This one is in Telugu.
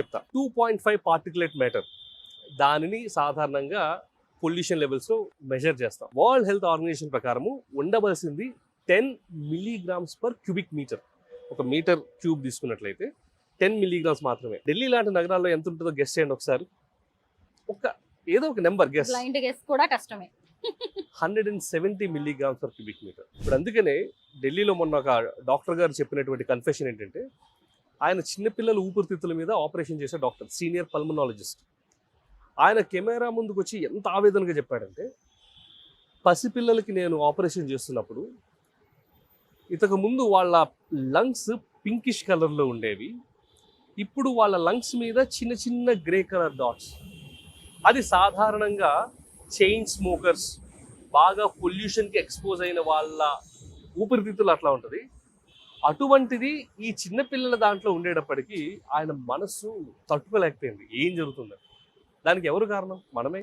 చెప్తా. 2.5 పార్టికులేట్ మ్యాటర్, దానిని సాధారణంగా పొల్యూషన్ లెవెల్స్లో మెజర్ చేస్తాం. వరల్డ్ హెల్త్ ఆర్గనైజేషన్ ప్రకారము ఉండవలసింది 10 మిల్లీగ్రామ్స్ పర్ క్యూబిక్ మీటర్. ఒక మీటర్ క్యూబ్ తీసుకున్నట్లయితే 10 మిల్లీగ్రామ్స్ మాత్రమే. ఢిల్లీ లాంటి నగరాల్లో ఎంత ఉంటుందో గెస్ చేయండి ఒకసారి. ఏదో ఒక నెంబర్ గెస్. బ్లైండ్ గెస్ కూడా కష్టమే. 170 మిల్లీగ్రామ్స్ పర్ క్యూబిక్ మీటర్. ఇప్పుడు అందుకనే ఢిల్లీలో మొన్న ఒక డాక్టర్ గారు చెప్పినటువంటి కన్ఫెషన్ ఏంటంటే, ఆయన చిన్నపిల్లల ఊపిరితిత్తుల మీద ఆపరేషన్ చేసే డాక్టర్, సీనియర్ పల్మనాలజిస్ట్. ఆయన కెమెరా ముందుకు వచ్చి ఎంత ఆవేదనగా చెప్పాడంటే, పసిపిల్లలకి నేను ఆపరేషన్ చేస్తున్నప్పుడు ఇంతకు ముందు వాళ్ళ లంగ్స్ పింకిష్ కలర్లో ఉండేవి, ఇప్పుడు వాళ్ళ లంగ్స్ మీద చిన్న చిన్న గ్రే కలర్ డాట్స్. అది సాధారణంగా చైన్ స్మోకర్స్, బాగా పొల్యూషన్కి ఎక్స్పోజ్ అయిన వాళ్ళ ఊపిరితిత్తులు అట్లా ఉంటుంది. అటువంటిది ఈ చిన్నపిల్లల దాంట్లో ఉండేటప్పటికీ ఆయన మనస్సు తట్టుకోలేకపోయింది. ఏం జరుగుతుంది? దానికి ఎవరు కారణం? మనమే.